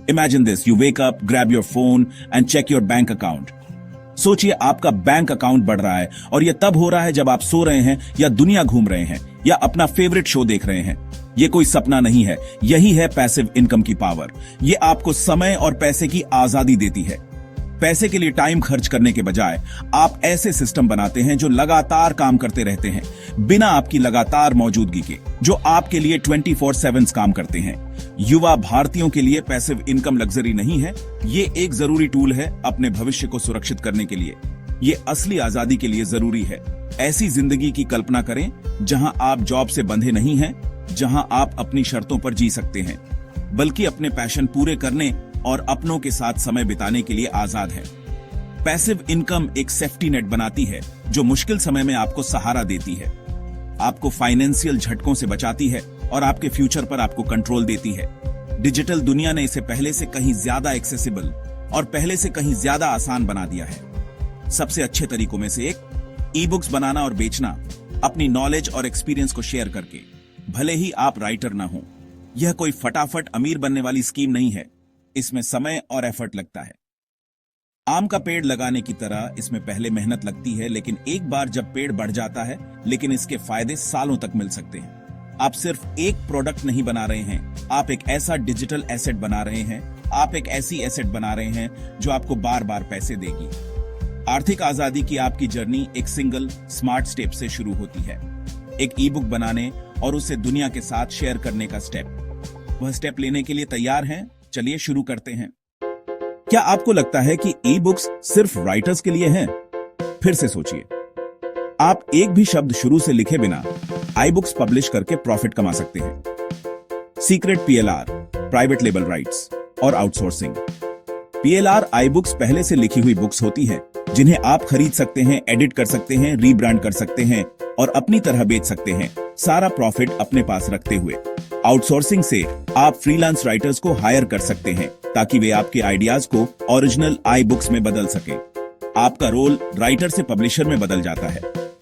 Imagine this, you wake up, grab your phone and check your bank account. सोचिए आपका bank account बढ़ रहा है और यह तब हो रहा है जब आप सो रहे हैं या दुनिया घूम रहे हैं या अपना फेवरेट शो देख रहे हैं। यह कोई सपना नहीं है, यही है पैसिव इनकम की पावर। यह आपको समय और पैसे की आजादी देती है। पैसे के लिए टाइम खर्च करने के बजाय आप ऐसे सिस्टम बनाते हैं जो लगातार काम करते रहते हैं बिना आपकी लगातार मौजूदगी के, जो आपके लिए 24/7 काम करते हैं। युवा भारतीयों के लिए पैसिव इनकम लग्जरी नहीं है, ये एक जरूरी टूल है अपने भविष्य को सुरक्षित करने के लिए। ये असली आजादी के लिए जरूरी है। ऐसी जिंदगी की कल्पना करें जहां आप जॉब से बंधे नहीं हैं, जहां आप अपनी शर्तों पर जी सकते हैं, बल्कि अपने पैशन पूरे करने और अपनों के साथ समय बिताने के लिए आजाद है। पैसिव इनकम एक सेफ्टी नेट बनाती है जो मुश्किल समय में आपको सहारा देती है, आपको फाइनेंशियल झटकों से बचाती है और आपके फ्यूचर पर आपको कंट्रोल देती है। डिजिटल दुनिया ने इसे पहले से कहीं ज्यादा एक्सेसिबल और पहले से कहीं ज्यादा आसान बना दिया है। सबसे अच्छे तरीकों में से एक ई बुक्स बनाना और बेचना, अपनी नॉलेज और एक्सपीरियंस को शेयर करके। भले ही आप राइटर ना हो, यह कोई फटाफट अमीर बनने वाली स्कीम नहीं है, इसमें समय और एफर्ट लगता है। आम का पेड़ लगाने की तरह इसमें पहले मेहनत लगती है, लेकिन एक बार जब पेड़ बढ़ जाता है, लेकिन इसके फायदे सालों तक मिल सकते हैं। आप सिर्फ एक प्रोडक्ट नहीं बना रहे हैं, आप एक ऐसा डिजिटल एसेट बना रहे हैं, आप एक ऐसी एसेट बना रहे हैं जो आपको बार बार पैसे देगी। आर्थिक आजादी की आपकी जर्नी एक सिंगल स्मार्ट स्टेप से शुरू होती है, एक ई बुक बनाने और उसे दुनिया के साथ शेयर करने का स्टेप। वह स्टेप लेने के लिए तैयार हैं? चलिए शुरू करते हैं। क्या आपको लगता है कि ई बुक्स सिर्फ राइटर्स के लिए हैं? फिर से सोचिए, आप एक भी शब्द शुरू से लिखे बिना आई बुक्स पब्लिश करके प्रॉफिट कमा सकते हैं। Secret PLR, private label rights और आउटसोर्सिंग। पीएलआर आई बुक्स पहले से लिखी हुई बुक्स होती हैं जिन्हें आप खरीद सकते हैं, एडिट कर सकते हैं, रीब्रांड कर सकते हैं और अपनी तरह बेच सकते हैं, सारा प्रॉफिट अपने पास रखते हुए। आउटसोर्सिंग से आप फ्रीलांस राइटर्स को हायर कर सकते हैं ताकि वे आपके आइडियाज को ओरिजिनल आई बुक्स में बदल सकें। आपका रोल राइटर से पब्लिशर में बदल जाता है।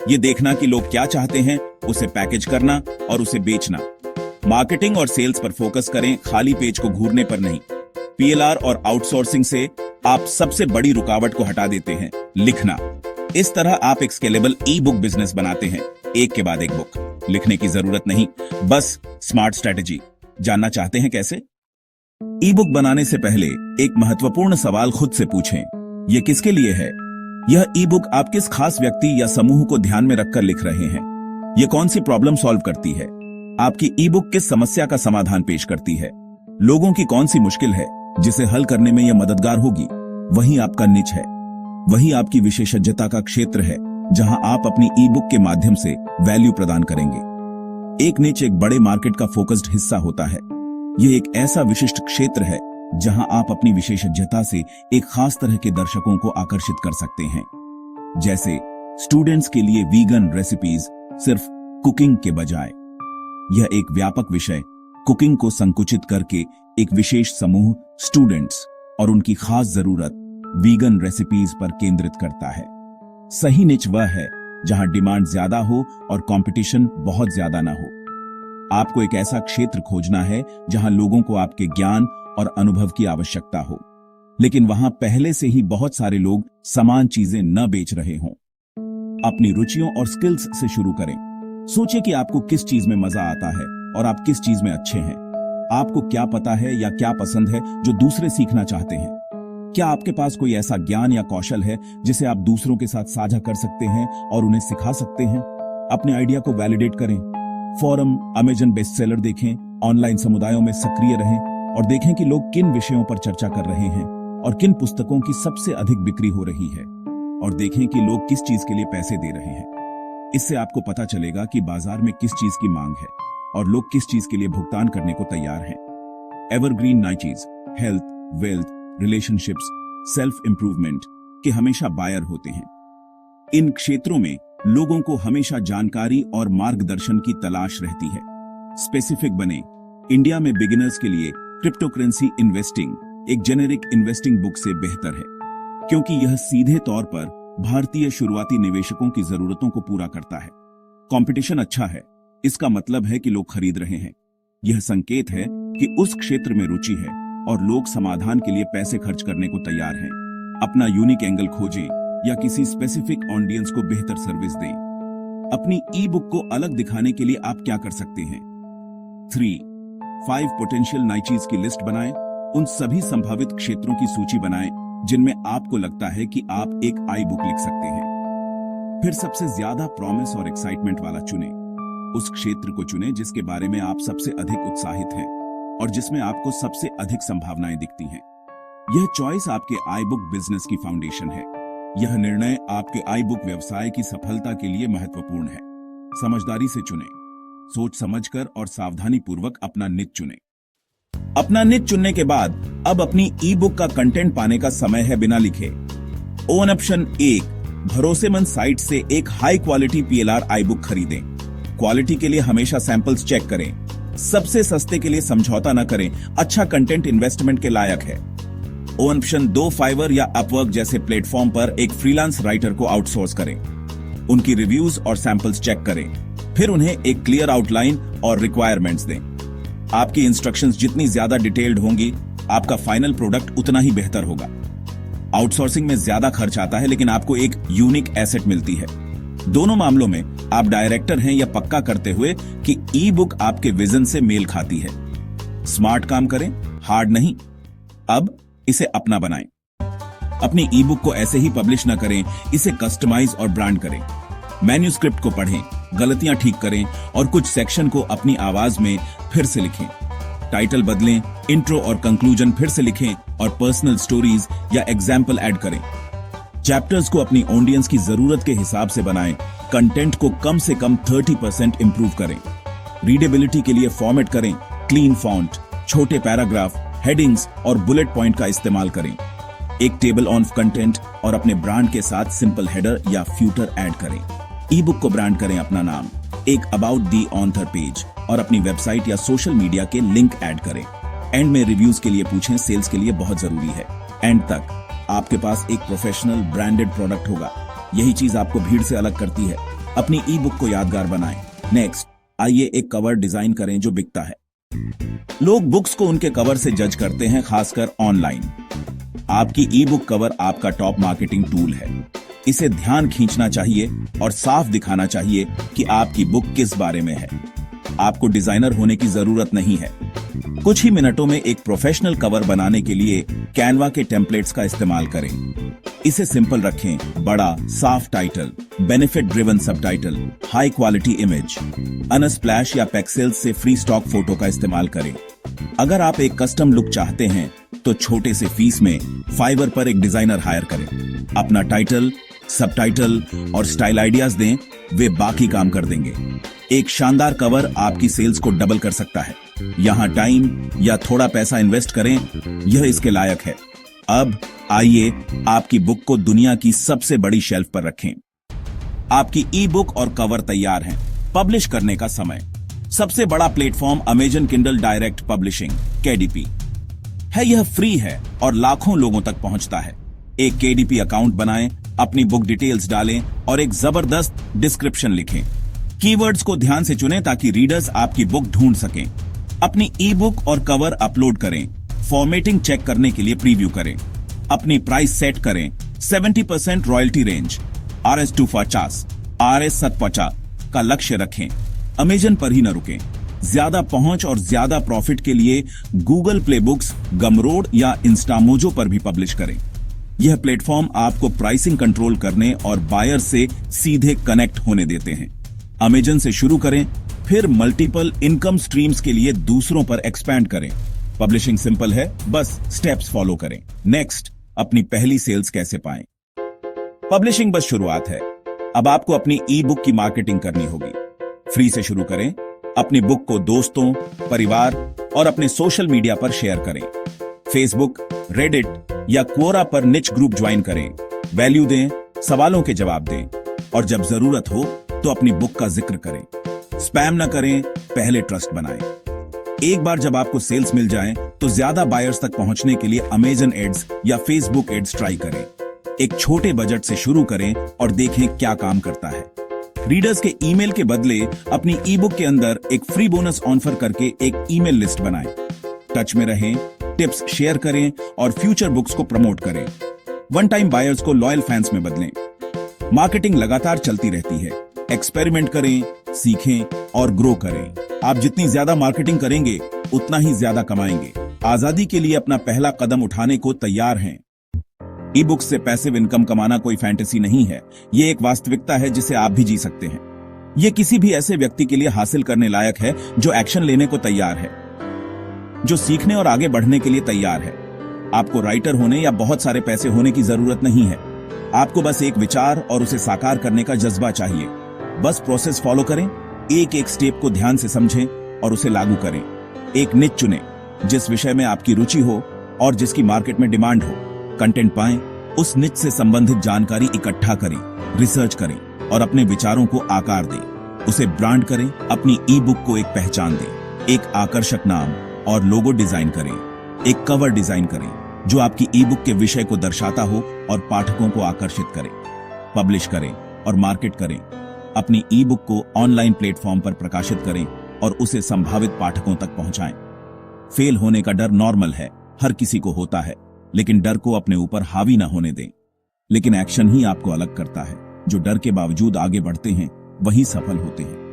ये देखना कि लोग क्या चाहते हैं, उसे पैकेज करना और उसे बेचना। मार्केटिंग और सेल्स पर फोकस करें, खाली पेज को घूरने पर नहीं। पीएलआर और आउटसोर्सिंग से आप सबसे बड़ी रुकावट को हटा देते हैं, लिखना। इस तरह आप एक स्केलेबल ई बुक बिजनेस बनाते हैं, एक के बाद एक बुक। लिखने की जरूरत नहीं, बस स्मार्ट स्ट्रेटेजी। जानना चाहते हैं कैसे? ई बुक बनाने से पहले एक महत्वपूर्ण सवाल खुद से पूछें, यह किसके लिए है? यह ई बुक आप किस खास व्यक्ति या समूह को ध्यान में रखकर लिख रहे हैं? यह कौन सी प्रॉब्लम सॉल्व करती है? आपकी ई बुक किस समस्या का समाधान पेश करती है? लोगों की कौन सी मुश्किल है जिसे हल करने में यह मददगार होगी? वही आपका निच है, वही आपकी विशेषज्ञता का क्षेत्र है जहां आप अपनी ई बुक के माध्यम से वैल्यू प्रदान करेंगे। एक निच एक बड़े मार्केट का फोकस्ड हिस्सा होता है। यह एक ऐसा विशिष्ट क्षेत्र है जहां आप अपनी विशेषज्ञता से एक खास तरह के दर्शकों को आकर्षित कर सकते हैं। जैसे स्टूडेंट्स के लिए वीगन रेसिपीज सिर्फ कुकिंग के बजाय। यह एक व्यापक विषय कुकिंग को संकुचित करके एक विशेष समूह स्टूडेंट्स और उनकी खास जरूरत वीगन रेसिपीज पर केंद्रित करता है। सही निच वह है जहां डिमांड ज्यादा हो और कंपटीशन बहुत ज्यादा ना हो। आपको एक ऐसा क्षेत्र खोजना है जहां लोगों को आपके ज्ञान और अनुभव की आवश्यकता हो, लेकिन वहां पहले से ही बहुत सारे लोग समान चीजें न बेच रहे हों। अपनी रुचियों और स्किल्स से शुरू करें। सोचिए कि आपको किस चीज में मजा आता है और आप किस चीज में अच्छे हैं। आपको क्या पता है या क्या पसंद है जो दूसरे सीखना चाहते हैं? क्या आपके पास कोई ऐसा ज्ञान या कौशल है जिसे आप दूसरों के साथ साझा कर सकते हैं और उन्हें सिखा सकते हैं? अपने आइडिया को वैलिडेट करें। फोरम, अमेजन बेस्टसेलर देखें, ऑनलाइन समुदायों में सक्रिय रहें और देखें कि लोग किन विषयों पर चर्चा कर रहे हैं और किन पुस्तकों की सबसे अधिक बिक्री हो रही है, और देखें कि लोग किस चीज के लिए पैसे दे रहे हैं। इससे आपको पता चलेगा कि बाजार में किस चीज की मांग है और लोग किस चीज के लिए भुगतान करने को तैयार हैं। Evergreen niches, health, wealth, relationships, self improvement के हमेशा बायर होते हैं। इन क्षेत्रों में लोगों को हमेशा जानकारी और मार्गदर्शन की तलाश रहती है। स्पेसिफिक बने। इंडिया में बिगिनर्स के लिए क्रिप्टोकरेंसी इन्वेस्टिंग एक जेनेरिक इन्वेस्टिंग बुक से बेहतर है, क्योंकि यह सीधे तौर पर भारतीय शुरुआती निवेशकों की जरूरतों को पूरा करता है। कंपटीशन अच्छा है, इसका मतलब है कि लोग खरीद रहे हैं। यह संकेत है कि उस क्षेत्र में रुचि है और लोग समाधान के लिए पैसे खर्च करने को तैयार हैं। अपना यूनिक एंगल खोजें या किसी स्पेसिफिक ऑडियंस को बेहतर सर्विस दें। अपनी ई बुक को अलग दिखाने के लिए आप क्या कर सकते हैं? 5 पोटेंशियल नाइचीज की लिस्ट बनाएं। उन सभी संभावित क्षेत्रों की सूची बनाएं जिनमें आपको लगता है कि आप एक आई बुक लिख सकते हैं। फिर सबसे ज्यादा प्रॉमिस और एक्साइटमेंट वाला चुनें। उस क्षेत्र को चुनें जिसके बारे में आप सबसे अधिक उत्साहित हैं और जिसमें आपको सबसे अधिक संभावनाएं दिखती हैं। यह चॉइस आपके आई बुक बिजनेस की फाउंडेशन है। यह निर्णय आपके आई बुक व्यवसाय की सफलता के लिए महत्वपूर्ण है। समझदारी से चुनें, सोच समझकर और सावधानी पूर्वक अपना निच चुनें। अपना निच चुनने के बाद अब अपनी ई बुक का कंटेंट पाने का समय है बिना लिखे। ऑप्शन 1, भरोसेमंद साइट से एक high quality PLR I book खरीदें। क्वालिटी के लिए हमेशा सैंपल्स चेक करें। सबसे सस्ते के लिए समझौता न करें। अच्छा कंटेंट इन्वेस्टमेंट के लायक है। ऑप्शन 2, फाइवर या अपवर्क जैसे प्लेटफॉर्म पर एक फ्रीलांस राइटर को आउटसोर्स करें। उनकी रिव्यूज और सैंपल्स चेक करें, फिर उन्हें एक क्लियर आउटलाइन और रिक्वायरमेंट्स दें। आपकी इंस्ट्रक्शंस जितनी ज्यादा डिटेल्ड होंगी, आपका फाइनल प्रोडक्ट उतना ही बेहतर होगा। आउटसोर्सिंग में ज्यादा खर्च आता है, लेकिन आपको एक यूनिक एसेट मिलती है। दोनों मामलों में आप डायरेक्टर हैं या पक्का करते हुए कि ई बुक आपके विजन से मेल खाती है। स्मार्ट काम करें, हार्ड नहीं। अब इसे अपना बनाएं। अपनी ई बुक को ऐसे ही पब्लिश न करें, इसे कस्टमाइज और ब्रांड करें। मैन्यूस्क्रिप्ट को पढ़ें, गलतियां ठीक करें और कुछ सेक्शन को अपनी आवाज में फिर से लिखें। टाइटल बदलें, इंट्रो और कंक्लूजन फिर से लिखें और पर्सनल स्टोरीज या एग्जाम्पल ऐड करें। चैप्टर्स को अपनी ऑडियंस की जरूरत के हिसाब से बनाएं। कंटेंट को कम से कम 30% इंप्रूव करें। रीडेबिलिटी के लिए फॉर्मेट करें, क्लीन फॉन्ट, छोटे पैराग्राफ, हेडिंग्स और बुलेट पॉइंट का इस्तेमाल करें। एक टेबल ऑफ कंटेंट और अपने ब्रांड के साथ सिंपल हेडर या फ्यूटर ऐड करें। ई बुक को ब्रांड करें अपना नाम, एक अबाउट दी ऑथर पेज और अपनी वेबसाइट या सोशल मीडिया के लिंक ऐड करें। एंड में रिव्यूज के लिए पूछें, सेल्स के लिए बहुत जरूरी है। एंड तक आपके पास एक प्रोफेशनल ब्रांडेड प्रोडक्ट होगा। यही चीज आपको भीड़ से अलग करती है। अपनी ई बुक को यादगार बनाएं। नेक्स्ट, आइए एक कवर डिजाइन करें जो बिकता है। लोग बुक्स को उनके कवर से जज करते हैं, खासकर ऑनलाइन। आपकी ई बुक कवर आपका टॉप मार्केटिंग टूल है। इसे ध्यान खींचना चाहिए और साफ दिखाना चाहिए कि आपकी बुक किस बारे में है। आपको डिजाइनर होने की जरूरत नहीं है। कुछ ही मिनटों में एक प्रोफेशनल कवर बनाने के लिए कैनवा के टेम्पलेट्स का इस्तेमाल करें। इसे सिंपल रखें, बड़ा, साफ title, benefit driven subtitle, high quality image, Unsplash या पेक्सेल्स से फ्री स्टॉक फोटो का इस्तेमाल करें। अगर आप एक कस्टम लुक चाहते हैं तो छोटे से फीस में फाइवर पर एक डिजाइनर हायर करें। अपना टाइटल, सबटाइटल और स्टाइल आइडियाज दें, वे बाकी काम कर देंगे। एक शानदार कवर आपकी सेल्स को डबल कर सकता है। यहां टाइम या थोड़ा पैसा इन्वेस्ट करें, यह इसके लायक है। अब आइए आपकी बुक को दुनिया की सबसे बड़ी शेल्फ पर रखें। आपकी ई बुक और कवर तैयार हैं। पब्लिश करने का समय। सबसे बड़ा platform Amazon Kindle direct publishing KDP है। यह फ्री है और लाखों लोगों तक पहुंचता है। एक KDP अकाउंट बनाएं, अपनी बुक डिटेल्स डालें और एक जबरदस्त डिस्क्रिप्शन लिखें। कीवर्ड्स को ध्यान से चुनें ताकि रीडर्स आपकी बुक ढूंढ सकें। अपनी ई बुक और कवर अपलोड करें। फॉर्मेटिंग चेक करने के लिए प्रीव्यू करें। अपनी प्राइस सेट करें। 70% रॉयल्टी रेंज, RS 250, RS 750 का लक्ष्य रखें। अमेजन पर ही न रुकें। ज्यादा पहुंच और ज्यादा प्रॉफिट के लिए गूगल प्ले बुक्स, गमरोड या इंस्टामोजो पर भी पब्लिश करें। यह प्लेटफॉर्म आपको प्राइसिंग कंट्रोल करने और बायर से सीधे कनेक्ट होने देते हैं। अमेजन से शुरू करें, फिर मल्टीपल इनकम स्ट्रीम्स के लिए दूसरों पर एक्सपैंड करें। पब्लिशिंग सिंपल है, बस स्टेप्स फॉलो करें। नेक्स्ट, अपनी पहली सेल्स कैसे पाएं? पब्लिशिंग बस शुरुआत है। अब आपको अपनी ई बुक की मार्केटिंग करनी होगी। फ्री से शुरू करें। अपनी बुक को दोस्तों, परिवार और अपने सोशल मीडिया पर शेयर करें। फेसबुक, रेडिट या क्वोरा पर निच ग्रुप ज्वाइन करें। वैल्यू दें, सवालों के जवाब दें और जब जरूरत हो तो अपनी बुक का जिक्र करें। स्पैम न करें, पहले ट्रस्ट बनाएं। एक बार जब आपको सेल्स मिल जाएं, तो ज्यादा बायर्स तक पहुंचने के लिए अमेजन एड्स या फेसबुक एड्स ट्राई करें। एक छोटे बजट से शुरू करें और देखें क्या काम करता है। रीडर्स के ईमेल के बदले अपनी ई बुक के अंदर एक फ्री बोनस ऑफर करके एक ईमेल लिस्ट बनाएं। टच में रहें, टिप्स शेयर करें और फ्यूचर बुक्स को प्रमोट करें। वन टाइम बायर्स को लॉयल फैंस में बदलें। मार्केटिंग लगातार चलती रहती है। एक्सपेरिमेंट करें, सीखें और ग्रो करें। आप जितनी ज्यादा मार्केटिंग करेंगे उतना ही ज्यादा कमाएंगे। आजादी के लिए अपना पहला कदम उठाने को तैयार हैं। ई बुक्स से पैसिव इनकम कमाना कोई फैंटेसी नहीं है, ये एक वास्तविकता है जिसे आप भी जी सकते हैं। ये किसी भी ऐसे व्यक्ति के लिए हासिल करने लायक है जो एक्शन लेने को तैयार है, जो सीखने और आगे बढ़ने के लिए तैयार है। आपको राइटर होने या बहुत सारे पैसे होने की जरूरत नहीं है। आपको बस एक विचार और उसे साकार करने का जज्बा चाहिए। बस प्रोसेस फॉलो करें, एक एक स्टेप को ध्यान से समझें और उसे लागू करें। एक निच चुनें जिस विषय में आपकी रुचि हो और जिसकी मार्केट में डिमांड हो। कंटेंट पाएं, उस निच से संबंधित जानकारी इकट्ठा करें, रिसर्च करें और अपने विचारों को आकार दें। उसे ब्रांड करें, अपनी ई बुक को एक पहचान दें। एक आकर्षक नाम और लोगो डिजाइन करें। एक कवर डिजाइन करें जो आपकी ई बुक के विषय को दर्शाता हो और पाठकों को आकर्षित करे। पब्लिश करें और मार्केट करें। अपनी ई बुक को ऑनलाइन प्लेटफॉर्म पर प्रकाशित करें और उसे संभावित पाठकों तक पहुंचाएं। फेल होने का डर नॉर्मल है, हर किसी को होता है, लेकिन डर को अपने ऊपर हावी ना होने दें। लेकिन एक्शन ही आपको अलग करता है। जो डर के बावजूद आगे बढ़ते हैं वही सफल होते हैं।